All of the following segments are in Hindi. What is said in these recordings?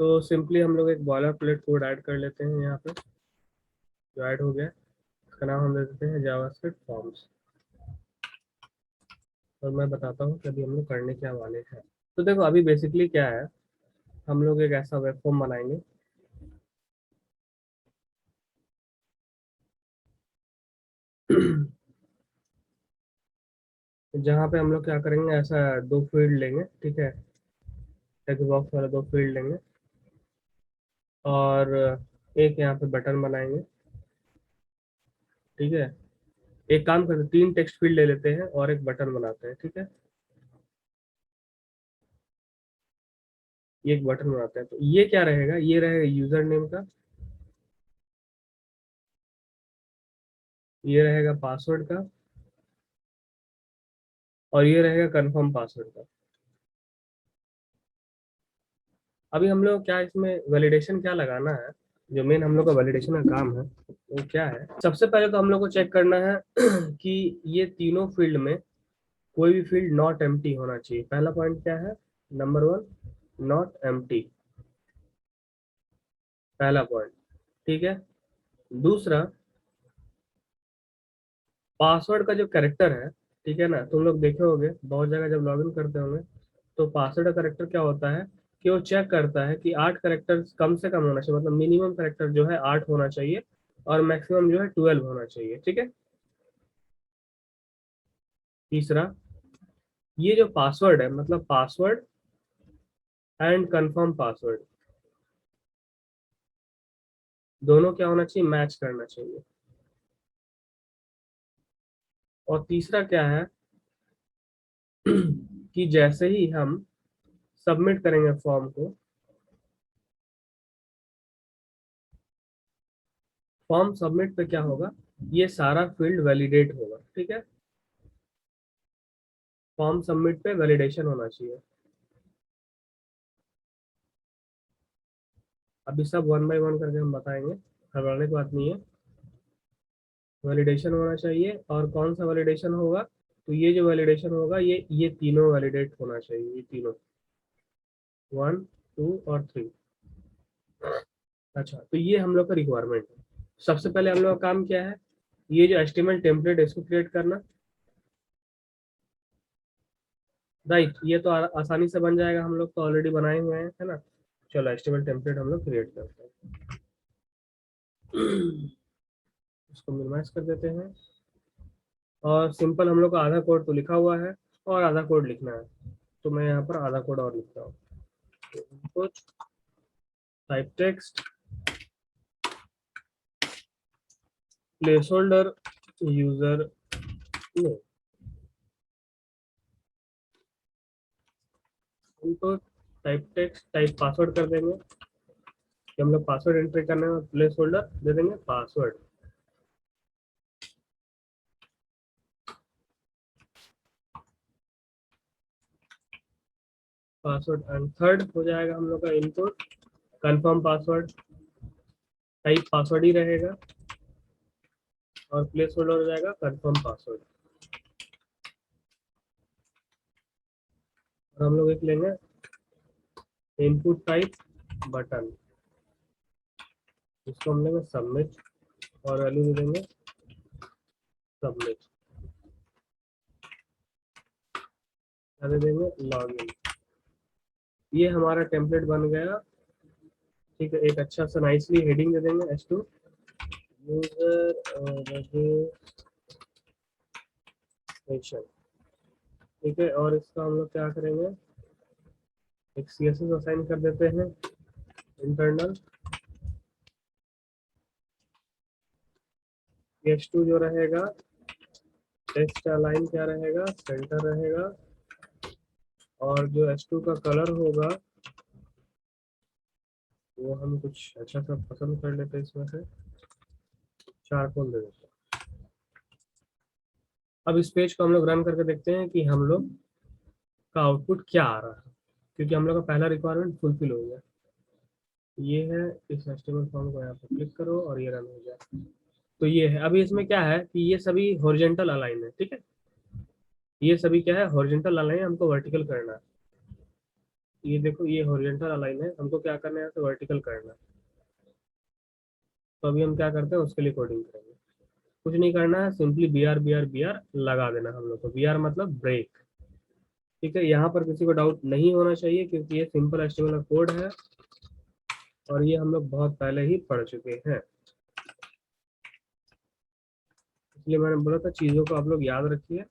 तो सिंपली हम लोग एक बॉयलर प्लेट कोड ऐड कर लेते हैं यहाँ पे, जो ऐड हो गया। इसका नाम हम दे देते हैं जावास्क्रिप्ट फॉर्म्स। और मैं बताता हूँ कि अभी हम लोग करने क्या वाले हैं। तो देखो अभी बेसिकली क्या है, हम लोग एक ऐसा वेब फॉर्म बनाएंगे जहाँ पे हम लोग क्या करेंगे, ऐसा दो फील्ड लेंगे, ठीक है, टेक्स्ट बॉक्स वाला दो फील्ड लेंगे, और एक यहाँ पे बटन बनाएंगे, ठीक है। एक काम करते हैं, तीन टेक्स्ट फील्ड ले लेते हैं और एक बटन बनाते हैं, ठीक है। ये एक बटन बनाते हैं, तो ये क्या रहेगा, ये रहेगा यूजर नेम का, ये रहेगा पासवर्ड का, और ये रहेगा कंफर्म पासवर्ड का। अभी हम लोग क्या इसमें वैलिडेशन क्या लगाना है, जो मेन हम लोग का वैलिडेशन का काम है वो क्या है। सबसे पहले तो हम लोग को चेक करना है कि ये तीनों फील्ड में कोई भी फील्ड नॉट एम्प्टी होना चाहिए। पहला पॉइंट क्या है, नंबर वन, नॉट एम्प्टी, पहला पॉइंट, ठीक है। दूसरा, पासवर्ड का जो कैरेक्टर है, ठीक है ना, तुम लोग देखे होगे बहुत जगह जब लॉगिन करते होंगे, तो पासवर्ड का कैरेक्टर क्या होता है कि वो चेक करता है कि 8 कैरेक्टर कम से कम होना चाहिए, मतलब मिनिमम कैरेक्टर जो है 8 होना चाहिए, और मैक्सिमम जो है 12 होना चाहिए, ठीक है। तीसरा, ये जो पासवर्ड है, मतलब पासवर्ड एंड कंफर्म पासवर्ड, दोनों क्या होना चाहिए, मैच करना चाहिए। और तीसरा क्या है कि जैसे ही हम सबमिट करेंगे फॉर्म को, फॉर्म सबमिट पे क्या होगा, ये सारा फील्ड वैलिडेट होगा, ठीक है। फॉर्म सबमिट पे वैलिडेशन होना चाहिए। अभी सब वन बाय वन करके हम बताएंगे, घबराने की बात नहीं है। वैलिडेशन होना चाहिए, और कौन सा वैलिडेशन होगा, तो ये जो वैलिडेशन होगा, ये तीनों वैलिडेट होना चाहिए, ये तीनों, 1, 2 और 3। अच्छा, तो ये हम लोग का रिक्वायरमेंट है। सबसे पहले हम लोग का काम क्या है, ये जो एचटीएमएल टेम्पलेट है इसको क्रिएट करना, राइट। ये तो आसानी से बन जाएगा, हम लोग तो ऑलरेडी बनाए हुए हैं, है ना। चलो एचटीएमएल टेम्पलेट हम लोग क्रिएट करते हैं। इसको मिनिमाइज कर देते हैं, और सिंपल हम लोग का आधा कोड तो लिखा हुआ है, और आधा कोड लिखना है, तो मैं यहाँ पर आधा कोड और लिखता हूँ। Input type text place holder user name, input type text type password कर देंगे कि हम लोग पासवर्ड एंट्री करने में, प्लेस होल्डर दे देंगे पासवर्ड। पासवर्ड एंड थर्ड हो जाएगा हम लोग का input confirm password, type password ही रहेगा, और प्लेस होल्डर हो जाएगा कंफर्म पासवर्ड। और हम लोग एक लेंगे इनपुट टाइप बटन, इसको हम लेंगे सबमिट, और वैल्यू दे देंगे सबमिट, क्या दे देंगे, लॉगिन। ये हमारा टेम्पलेट बन गया, ठीक है। एक अच्छा सा नाइसली हेडिंग दे देंगे H2 यूजर रजिस्ट्रेशन, ठीक है। और इसका हम लोग क्या करेंगे, एक CSS असाइन कर देते हैं, इंटरनल H2 जो रहेगा, टेक्स्ट अलाइन क्या रहेगा, सेंटर रहेगा, और जो H2 का कलर होगा वो हम कुछ अच्छा सा पसंद कर लेते हैं, इसमें से चारकोल दे देते हैं। अब इस पेज को हम लोग रन करके देखते हैं कि हम लोग का आउटपुट क्या आ रहा है, क्योंकि हम लोग का पहला रिक्वायरमेंट फुलफिल हो गया। ये है, इस HTML फॉर्म को यहाँ पर क्लिक करो और ये रन हो जाए। तो ये है, अभी इसमें क्या है कि ये सभी हॉरिजॉन्टल अलाइन है, ठीक है। ये सभी क्या है, हॉरिजॉन्टल अलाइन, हमको वर्टिकल करना है। ये देखो ये हॉरिजॉन्टल अलाइन है, हमको क्या करना है, तो वर्टिकल करना है। तो अभी हम क्या करते हैं, उसके लिए कोडिंग करेंगे। कुछ नहीं करना है, सिंपली बी आर लगा देना हम लोग को। बी आर मतलब ब्रेक। ठीक है, यहाँ पर किसी को डाउट नहीं होना चाहिए क्योंकि ये सिंपल एचटीएमएल कोड है और ये हम लोग बहुत पहले ही पढ़ चुके हैं, इसलिए मैंने बोला था चीजों को आप लोग याद रखिए।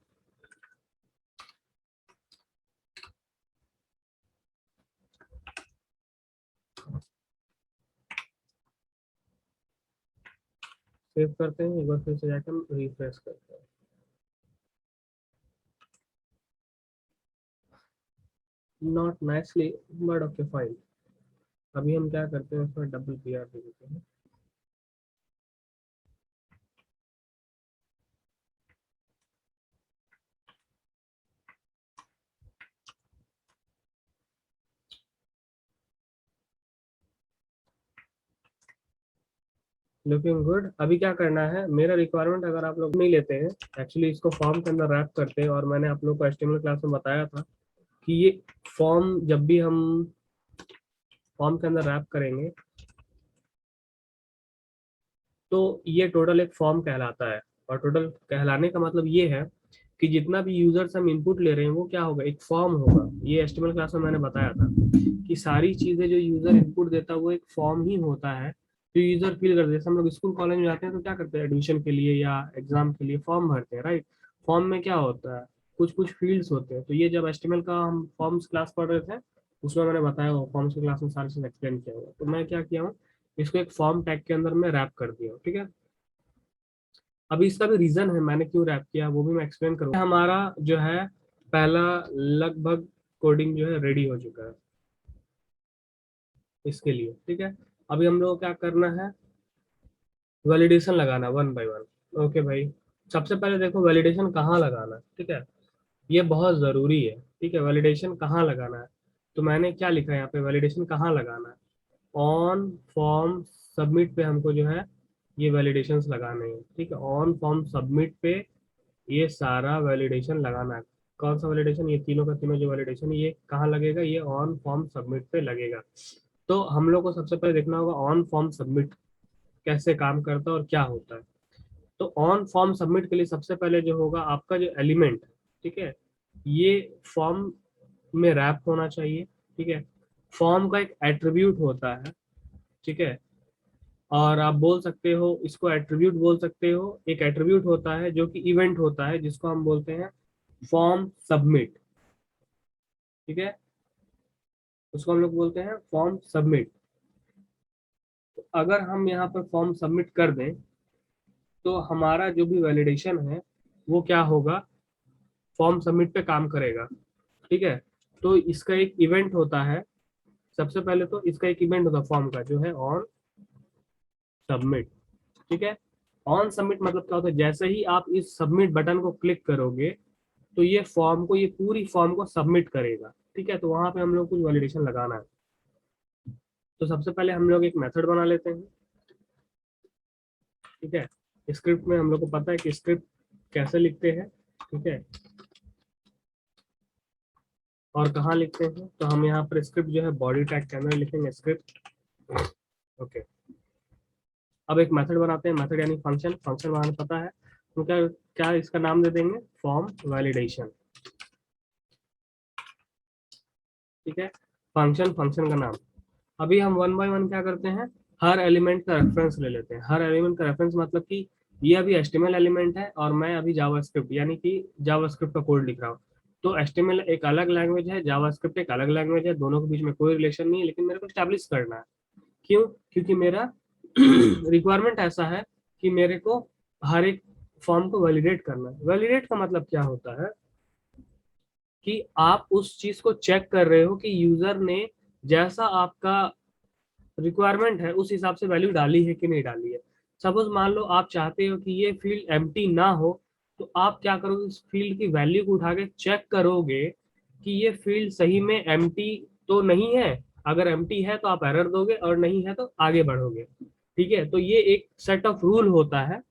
सेव करते हैं, एक बार फिर से जाकर हम रिफ्रेश करते हैं। Not nicely but okay fine. अभी हम क्या करते हैं, उसमें डबल बी आर दे देते हैं। Looking good. अभी क्या करना है, मेरा रिक्वायरमेंट अगर आप लोग नहीं लेते हैं, एक्चुअली इसको फॉर्म के अंदर रैप करते हैं, और मैंने आप लोग को एचटीएमएल क्लास में बताया था कि ये फॉर्म जब भी हम फॉर्म के अंदर रैप करेंगे तो ये टोटल एक फॉर्म कहलाता है। और टोटल कहलाने का मतलब ये है कि जितना भी यूजर्स हम इनपुट ले रहे हैं वो क्या होगा, एक फॉर्म होगा। ये एचटीएमएल क्लास में मैंने बताया था कि सारी चीजें जो यूजर इनपुट देता है वो एक फॉर्म ही होता है, तो यूजर फिल करते हैं। जैसे हम लोग स्कूल कॉलेज में जाते हैं तो क्या करते हैं, एडमिशन के लिए या एग्जाम के लिए फॉर्म भरते हैं, राइट। फॉर्म में क्या होता है, कुछ कुछ फील्ड्स होते हैं। तो ये जब एचटीएमएल का हम फॉर्म्स क्लास पढ़ रहे थे उसमें मैंने बताया वो फॉर्म्स की क्लास में सारी चीज एक्सप्लेन किया हुआ। तो मैं क्या किया हूँ, इसको एक फॉर्म टैग के अंदर में रैप कर दिया हूँ, ठीक है। अभी इसका भी रीजन है मैंने क्यों रैप किया, वो भी मैं एक्सप्लेन करूँगा। हमारा जो है पहला लगभग कोडिंग जो है रेडी हो चुका है इसके लिए, ठीक है। अभी हम लोग को क्या करना है, वैलिडेशन लगाना वन बाय वन। ओके भाई, सबसे पहले देखो वैलिडेशन कहाँ लगाना है, ठीक है। ये बहुत जरूरी है, ठीक है। वैलिडेशन कहाँ लगाना है, तो मैंने क्या लिखा है यहाँ पे, वैलिडेशन कहाँ लगाना है, ऑन फॉर्म सबमिट पे हमको जो है ये वैलिडेशंस लगाने हैं, ठीक है। ऑन फॉर्म सबमिट पे ये सारा वैलिडेशन लगाना है। कौन सा वैलिडेशन, ये तीनों का तीनों जो वैलिडेशन है ये कहाँ लगेगा, ये ऑन फॉर्म सबमिट पे लगेगा। तो हम लोग को सबसे पहले देखना होगा ऑन फॉर्म सबमिट कैसे काम करता है और क्या होता है। तो ऑन फॉर्म सबमिट के लिए सबसे पहले जो होगा आपका जो एलिमेंट है, ठीक है, ये फॉर्म में रैप होना चाहिए, ठीक है। फॉर्म का एक एट्रीब्यूट होता है, ठीक है। और आप बोल सकते हो इसको एट्रीब्यूट बोल सकते हो। एक एट्रीब्यूट होता है जो कि इवेंट होता है जिसको हम बोलते हैं फॉर्म सबमिट, ठीक है। उसको हम लोग बोलते हैं फॉर्म सबमिट। तो अगर हम यहाँ पर फॉर्म सबमिट कर दें तो हमारा जो भी वैलिडेशन है वो क्या होगा, फॉर्म सबमिट पे काम करेगा, ठीक है। तो इसका एक इवेंट होता है, सबसे पहले तो इसका एक इवेंट होता है फॉर्म का जो है ऑन सबमिट, ठीक है। ऑन सबमिट मतलब क्या होता है, जैसे ही आप इस सबमिट बटन को क्लिक करोगे तो ये फॉर्म को, ये पूरी फॉर्म को सबमिट करेगा, ठीक है। तो वहां पे हम लोग कुछ वैलिडेशन लगाना है। तो सबसे पहले हम लोग एक मेथड बना लेते हैं, ठीक है। स्क्रिप्ट में हम लोग को पता है कि स्क्रिप्ट कैसे लिखते हैं, ठीक है, और कहाँ लिखते हैं। तो हम यहाँ पर स्क्रिप्ट जो है बॉडी टैग के अंदर लिखेंगे स्क्रिप्ट, ओके। अब एक मेथड बनाते हैं, मेथड यानी फंक्शन। फंक्शन बनाना पता है तो क्या क्या इसका नाम दे देंगे, फॉर्म वैलिडेशन, ठीक है। फंक्शन, फंक्शन का नाम। अभी हम वन बाय वन क्या करते हैं, हर एलिमेंट का रेफरेंस ले लेते हैं। हर एलिमेंट का रेफरेंस मतलब कि ये अभी एचटीएमएल एलिमेंट है और मैं अभी जावास्क्रिप्ट यानी कि जावास्क्रिप्ट का कोड लिख रहा हूँ। तो एचटीएमएल एक अलग लैंग्वेज है, जावास्क्रिप्ट एक अलग लैंग्वेज है, दोनों के बीच में कोई रिलेशन नहीं है, लेकिन मेरे को स्टैब्लिश करना है। क्यों, क्योंकि मेरा रिक्वायरमेंट ऐसा है कि मेरे को हर एक फॉर्म को वैलिडेट करना है। वैलिडेट का मतलब क्या होता है कि आप उस चीज को चेक कर रहे हो कि यूजर ने जैसा आपका रिक्वायरमेंट है उस हिसाब से वैल्यू डाली है कि नहीं डाली है। सपोज मान लो आप चाहते हो कि ये फील्ड एम्प्टी ना हो, तो आप क्या करोगे, इस फील्ड की वैल्यू को उठा के चेक करोगे कि ये फील्ड सही में एम्प्टी तो नहीं है। अगर एम्प्टी है तो आप एरर दोगे और नहीं है तो आगे बढ़ोगे, ठीक है। तो ये एक सेट ऑफ रूल होता है।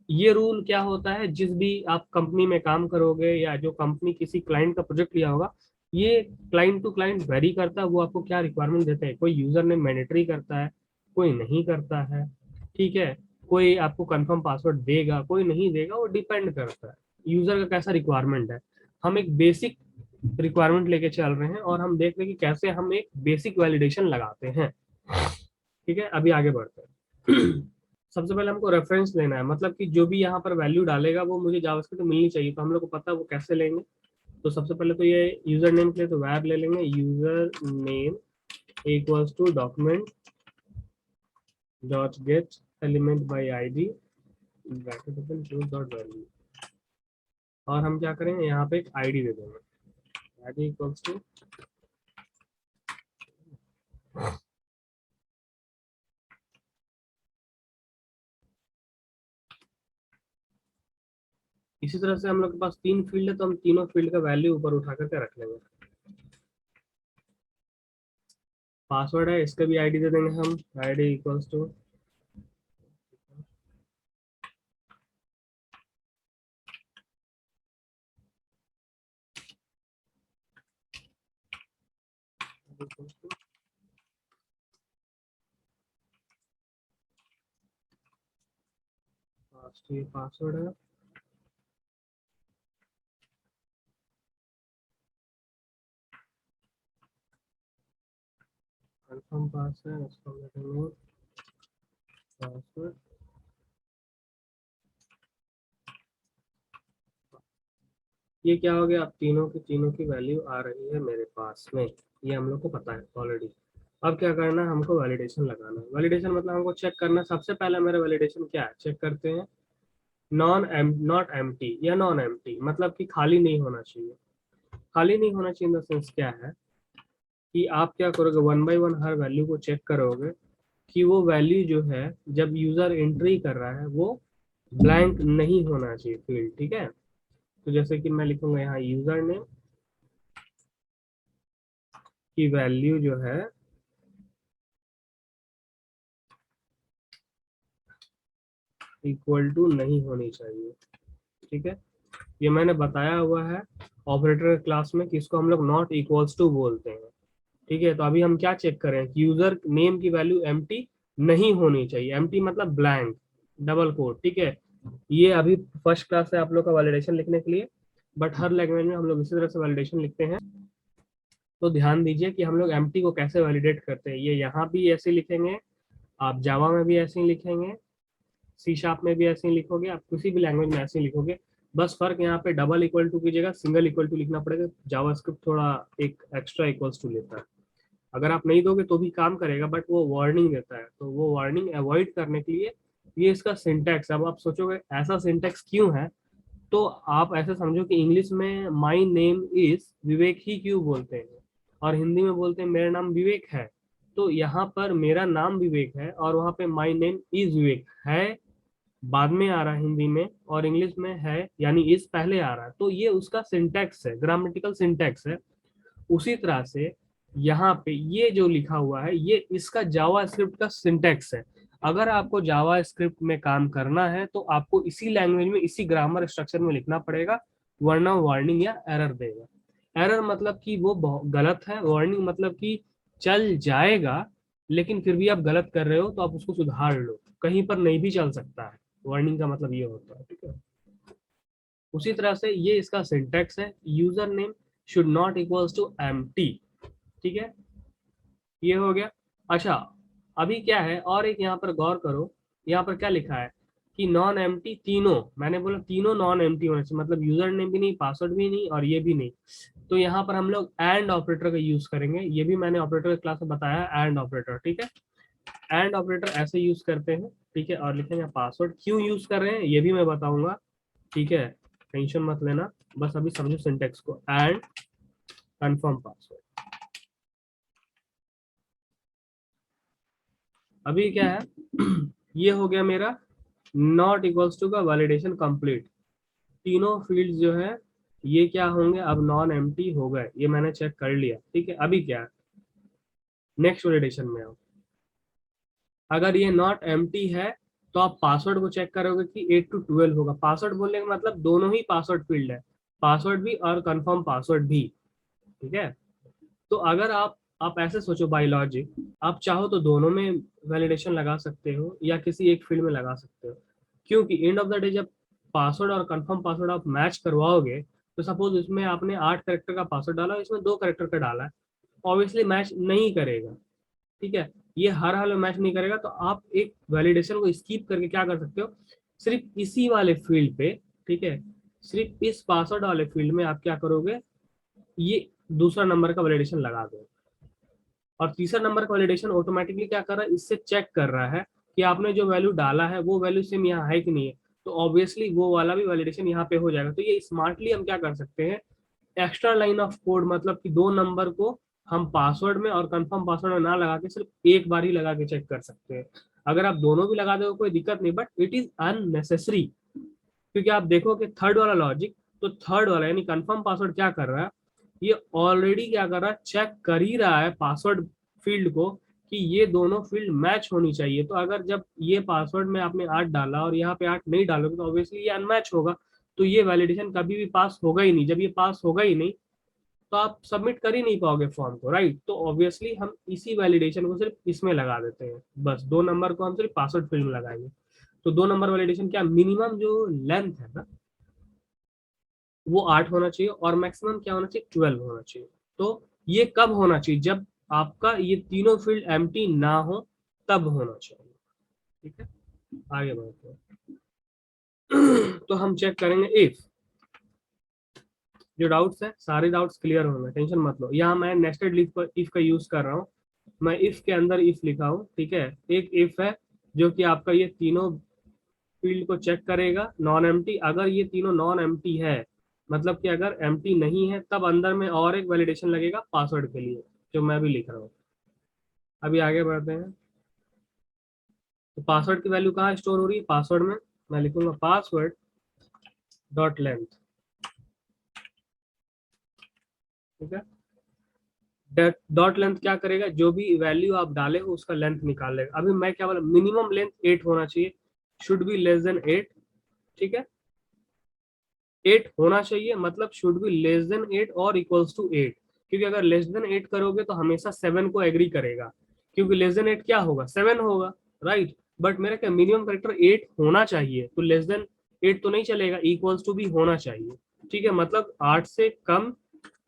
ये रूल क्या होता है, जिस भी आप कंपनी में काम करोगे या जो कंपनी किसी क्लाइंट का प्रोजेक्ट लिया होगा ये क्लाइंट टू क्लाइंट वेरी करता है, वो आपको क्या रिक्वायरमेंट देते हैं। कोई यूजर नेम मैंडेटरी करता है, कोई नहीं करता है, ठीक है। कोई आपको कंफर्म पासवर्ड देगा, कोई नहीं देगा, वो डिपेंड करता है यूजर का कैसा रिक्वायरमेंट है। हम एक बेसिक रिक्वायरमेंट लेके चल रहे हैं और हम देख रहे हैं कि कैसे हम एक बेसिक वैलिडेशन लगाते हैं। ठीक है, अभी आगे बढ़ते हैं। सबसे पहले हमको रेफरेंस लेना है, मतलब कि जो भी यहाँ पर वैल्यू डालेगा वो मुझे जावास्क्रिप्ट मिलनी चाहिए, तो हम लोग को पता है वो कैसे लेंगे। तो सबसे पहले तो ये यूजर नेम के लिए तो वैर ले लेंगे, user name equals to document dot get element by ID bracket open close dot value. और हम क्या करेंगे, यहाँ पे एक आईडी दे देंगे, आईडी इक्वल्स टू। इसी तरह से हम लोग के पास 3 फील्ड है, तो हम तीनों फील्ड का वैल्यू ऊपर उठा करके रख लेंगे। पासवर्ड है, इसका भी आईडी दे देंगे हम, आईडी इक्वल्स टू पासवर्ड है। कंफर्म पास है, उसको हम देखेंगे पासवर्ड। ये क्या हो गया, अब तीनों की वैल्यू आ रही है मेरे पास में, ये हम लोग को पता है ऑलरेडी। अब क्या करना है, हमको वैलिडेशन लगाना है। वैलिडेशन मतलब हमको चेक करना है, सबसे पहला मेरा वैलिडेशन क्या है, चेक करते हैं। नॉट एम्प्टी या नॉन एम्प्टी, मतलब कि खाली नहीं होना चाहिए। खाली नहीं होना चाहिए इन द सेंस क्या है कि आप क्या करोगे, one by one her value को चेक करोगे कि वो वैल्यू जो है जब यूजर एंट्री कर रहा है वो ब्लैंक नहीं होना चाहिए फील्ड, ठीक है। तो जैसे कि मैं लिखूंगा यहाँ यूजर नेम की वैल्यू जो है इक्वल टू नहीं होनी चाहिए, ठीक है। ये मैंने बताया हुआ है ऑपरेटर क्लास में कि इसको हम लोग नॉट इक्वल्स टू बोलते हैं, ठीक है। तो अभी हम क्या चेक करें कि यूजर नेम की वैल्यू एम्प्टी नहीं होनी चाहिए, एम्प्टी मतलब ब्लैंक डबल कोट, ठीक है। ये अभी फर्स्ट क्लास है आप लोग का वैलिडेशन लिखने के लिए, बट हर लैंग्वेज में हम लोग इसी तरह से वैलिडेशन लिखते हैं। तो ध्यान दीजिए कि हम लोग एम्प्टी को कैसे वैलिडेट करते हैं, ये यहाँ भी ऐसे लिखेंगे, आप जावा में भी ऐसे ही लिखेंगे, सी शार्प में भी ऐसे ही लिखोगे, आप किसी भी लैंग्वेज में ऐसे ही लिखोगे। बस फर्क यहाँ पे डबल इक्वल टू की जगह सिंगल इक्वल टू लिखना पड़ेगा, जावास्क्रिप्ट थोड़ा एक एक्स्ट्रा इक्वल्स टू लेता है। अगर आप नहीं दोगे तो भी काम करेगा, बट वो वार्निंग देता है, तो वो वार्निंग अवॉइड करने के लिए ये इसका सिंटैक्स। अब आप सोचोगे ऐसा सिंटैक्स क्यों है, तो आप ऐसे समझो कि इंग्लिश में माई नेम इज विवेक ही क्यों बोलते हैं और हिंदी में बोलते हैं मेरा नाम विवेक है। तो यहाँ पर मेरा नाम विवेक है और वहाँ पे माई नेम इज विवेक है बाद में आ रहा है हिंदी में, और इंग्लिश में है यानी इस पहले आ रहा है, तो ये उसका सिंटैक्स है, ग्रामेटिकल सिंटैक्स है। उसी तरह से यहाँ पे ये जो लिखा हुआ है ये इसका जावा स्क्रिप्ट का सिंटैक्स है। अगर आपको जावा स्क्रिप्ट में काम करना है तो आपको इसी लैंग्वेज में इसी ग्रामर स्ट्रक्चर में लिखना पड़ेगा, वरना वार्निंग या एरर देगा। एरर मतलब कि वो गलत है, वार्निंग मतलब कि चल जाएगा लेकिन फिर भी आप गलत कर रहे हो तो आप उसको सुधार लो, कहीं पर नहीं भी चल सकता है। वार्निंग का मतलब ये होता है, ठीक है। उसी तरह से ये इसका सिंटैक्स है, user name should not equals to empty, ठीक है। ये हो गया। अच्छा, अभी क्या है और एक यहाँ पर गौर करो, यहाँ पर क्या लिखा है कि नॉन एम्प्टी तीनों, मैंने बोला तीनों नॉन एम्प्टी होने से, मतलब यूजर नेम भी नहीं, पासवर्ड भी नहीं और ये भी नहीं। तो यहाँ पर हम लोग एंड ऑपरेटर का यूज करेंगे, ये भी मैंने ऑपरेटर क्लास में बताया, एंड ऑपरेटर, ठीक है। एंड ऑपरेटर ऐसे यूज करते हैं, ठीक है। और लिखेंगे पासवर्ड क्यों यूज कर रहे हैं ये भी मैं बताऊंगा, ठीक है। टेंशन मत लेना, बस अभी समझो सिंटेक्स को, एंड कंफर्म पासवर्ड। अभी क्या है ये हो गया मेरा नॉट इक्वल्स टू का वैलिडेशन कंप्लीट। तीनों फील्ड्स जो है ये क्या होंगे, अब नॉन एम्प्टी हो गए, ये मैंने चेक कर लिया, ठीक है। अभी क्या है, नेक्स्ट वैलिडेशन में आओ। अगर ये नॉट एम्प्टी है तो आप पासवर्ड को चेक करोगे कि 8 to 12 होगा। पासवर्ड बोलने का मतलब दोनों ही पासवर्ड फील्ड है, पासवर्ड भी और कंफर्म पासवर्ड भी, ठीक है। तो अगर आप ऐसे सोचो बाय लॉजिक, आप चाहो तो दोनों में वैलिडेशन लगा सकते हो या किसी एक फील्ड में लगा सकते हो, क्योंकि एंड ऑफ द डे जब पासवर्ड और कंफर्म पासवर्ड आप मैच करवाओगे, तो सपोज इसमें आपने 8 कैरेक्टर का पासवर्ड डाला, इसमें 2 कैरेक्टर का डाला है, ऑब्वियसली मैच नहीं करेगा। ठीक है, ये हर हाल में मैच नहीं करेगा, तो आप एक वैलिडेशन को स्किप करके क्या कर सकते हो, सिर्फ इसी वाले फील्ड पे, ठीक है, सिर्फ इस पासवर्ड वाले फील्ड में आप क्या करोगे, ये दूसरा नंबर का वैलिडेशन लगा दो। और तीसरा नंबर का वैलिडेशन ऑटोमेटिकली क्या कर रहा है, इससे चेक कर रहा है कि आपने जो वैल्यू डाला है वो वैल्यू सेम यहाँ है कि नहीं है, तो ऑब्वियसली वो वाला भी वैलिडेशन यहाँ पे हो जाएगा। तो ये स्मार्टली हम क्या कर सकते हैं, एक्स्ट्रा लाइन ऑफ कोड, मतलब कि 2 नंबर को हम पासवर्ड में और कंफर्म पासवर्ड में ना लगा के सिर्फ एक बार ही लगा के चेक कर सकते हैं। अगर आप दोनों भी लगा दो कोई दिक्कत नहीं, बट इट इज अननेसेसरी, क्योंकि आप देखो कि थर्ड वाला लॉजिक, तो थर्ड वाला यानी कंफर्म पासवर्ड क्या कर रहा है, ये ऑलरेडी क्या कर रहा है, चेक कर ही रहा है पासवर्ड फील्ड को कि ये दोनों फील्ड मैच होनी चाहिए। तो अगर जब ये पासवर्ड में आपने 8 डाला और यहाँ पे 8 नहीं डालोगे, तो ऑब्वियसली ये अनमैच होगा, तो ये वैलिडेशन कभी भी पास होगा ही नहीं। जब ये पास होगा ही नहीं, तो आप सबमिट कर ही नहीं पाओगे फॉर्म को, राइट। तो ऑब्वियसली हम इसी वैलिडेशन को सिर्फ इसमें लगा देते हैं, बस 2 नंबर को हम सिर्फ पासवर्ड फील्ड में लगाएंगे। तो 2 नंबर वैलिडेशन क्या, मिनिमम जो लेंथ है ना वो 8 होना चाहिए, और मैक्सिमम क्या होना चाहिए, 12 होना चाहिए। तो ये कब होना चाहिए, जब आपका ये तीनों फील्ड एम्प्टी ना हो, तब होना चाहिए। ठीक है, आगे बढ़ते हैं। तो हम चेक करेंगे इफ, जो डाउट्स है सारे डाउट्स क्लियर होंगे, टेंशन मत लो। यहाँ मैं नेस्टेड इफ का यूज कर रहा हूँ, मैं इफ के अंदर इफ लिखा हूँ, ठीक है। एक इफ है जो कि आपका ये तीनों फील्ड को चेक करेगा नॉन एम्प्टी, अगर ये तीनों नॉन एम्प्टी है, मतलब कि अगर एम्प्टी नहीं है, तब अंदर में और एक वैलिडेशन लगेगा पासवर्ड के लिए, जो मैं भी लिख रहा हूँ। अभी आगे बढ़ते हैं। तो पासवर्ड की वैल्यू कहाँ स्टोर हो रही है, पासवर्ड में। मैं लिखूंगा पासवर्ड डॉट लेंथ, ठीक है। डॉट लेंथ क्या करेगा, जो भी वैल्यू आप डाले हो उसका लेंथ निकाल लेगा। अभी मैं क्या बोला, मिनिमम लेंथ 8 होना चाहिए, शुड बी लेस देन 8, ठीक है। 8 होना चाहिए, मतलब शुड बी लेस देन 8 और इक्वल्स टू 8, क्योंकि अगर लेस देन 8 करोगे तो हमेशा 7 को एग्री करेगा, क्योंकि लेस देन 8 क्या होगा, 7 होगा, राइट। बट मेरा क्या, मिनिमम करेक्टर 8 होना चाहिए, तो लेस देन 8 तो नहीं चलेगा, इक्वल्स टू भी होना चाहिए, ठीक है। मतलब 8 से कम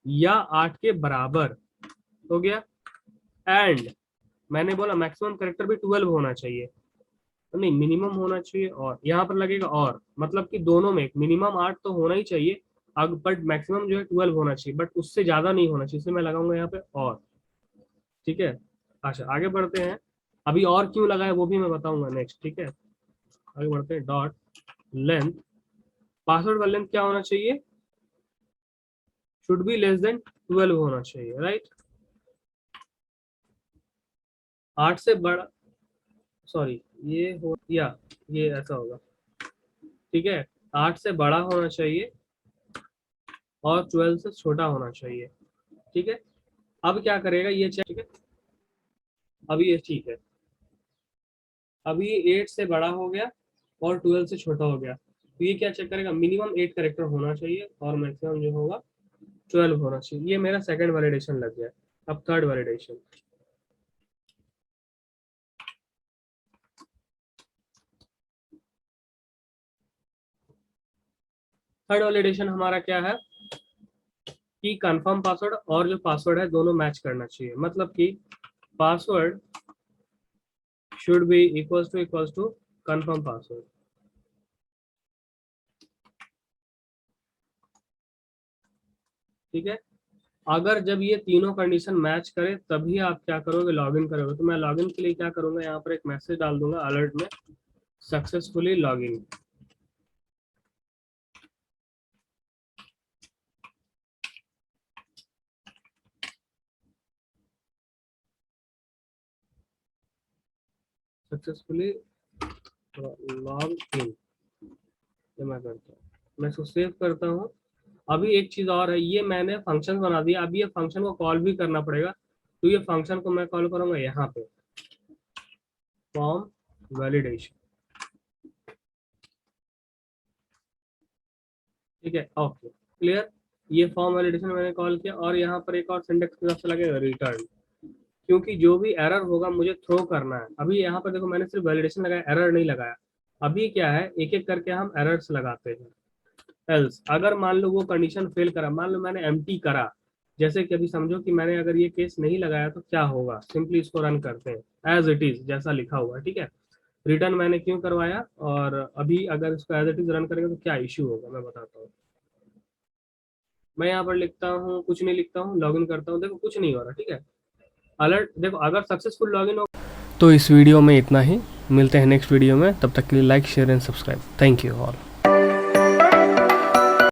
या 8 के बराबर हो गया। एंड मैंने बोला मैक्सिमम करेक्टर भी 12 होना चाहिए, तो नहीं, मिनिमम होना चाहिए, और यहाँ पर लगेगा और, मतलब कि दोनों में मिनिमम 8 तो होना ही चाहिए, बट मैक्सिमम जो है 12 होना चाहिए, बट उससे ज्यादा नहीं होना चाहिए, इसलिए मैं लगाऊंगा यहाँ पे और, ठीक है। अच्छा आगे बढ़ते हैं, अभी और क्यों लगा है वो भी मैं बताऊंगा नेक्स्ट, ठीक है। आगे बढ़ते हैं, डॉट लेंथ, पासवर्ड का लेंथ क्या होना चाहिए, शुड बी लेस देन 12 होना चाहिए, राइट। 8 से बड़ा, सॉरी, ये हो या ये ऐसा होगा, ठीक है। 8 से बड़ा होना चाहिए और 12 से छोटा होना चाहिए, ठीक है। अब क्या करेगा ये चेक, ठीक है। अभी ये ठीक है, अभी ये 8 से बड़ा हो गया और 12 से छोटा हो गया, तो ये क्या चेक करेगा, मिनिमम 8 करेक्टर होना चाहिए और मैक्सिमम जो होगा 12 होना चाहिए। ये मेरा सेकंड वैलिडेशन लग गया। अब थर्ड वैलिडेशन, थर्ड वैलिडेशन हमारा क्या है कि कंफर्म पासवर्ड और जो पासवर्ड है दोनों मैच करना चाहिए, मतलब कि password should be equals to confirm password, ठीक है। अगर जब ये तीनों कंडीशन मैच करे तभी आप क्या करोगे, लॉगिन करोगे। तो मैं लॉगिन के लिए क्या करूंगा, यहाँ पर एक मैसेज डाल दूंगा अलर्ट में, successfully login, successfully log in, ये मैं करता हूँ, मैं इसको सेव करता हूँ। अभी एक चीज और है, ये मैंने फंक्शन बना दिया, अभी ये फंक्शन को कॉल भी करना पड़ेगा, तो ये फंक्शन को मैं कॉल करूंगा यहाँ पे, फॉर्म वैलिडेशन, ठीक है, ओके क्लियर। ये फॉर्म वैलिडेशन मैंने कॉल किया, और यहाँ पर एक और सिंटेक्स की तरफ से लगेगा रिटर्न, क्योंकि जो भी एरर होगा मुझे थ्रो करना है। अभी यहाँ पर देखो मैंने सिर्फ वैलिडेशन लगाया, एरर नहीं लगाया। अभी क्या है, एक एक करके हम एरर्स लगाते हैं। एल्स अगर मान लो वो कंडीशन फेल करा, मान लो मैंने एम्प्टी करा, जैसे कि अभी समझो कि मैंने अगर ये केस नहीं लगाया तो क्या होगा, सिंपली इसको रन करते हैं एज इट इज जैसा लिखा हुआ है, ठीक है। रिटर्न मैंने क्यों करवाया, और अभी अगर इसको एज इट इज रन करेंगे तो क्या इश्यू होगा मैं बताता हूँ। मैं यहाँ पर लिखता हूँ, कुछ नहीं लिखता हूँ, लॉगिन करता हूँ, देखो कुछ नहीं हो रहा, ठीक है। अलर्ट देखो, अगर सक्सेसफुल लॉगिन हो। तो इस वीडियो में इतना ही, मिलते हैं नेक्स्ट वीडियो में, तब तक के लिए like share and subscribe. Thank you all.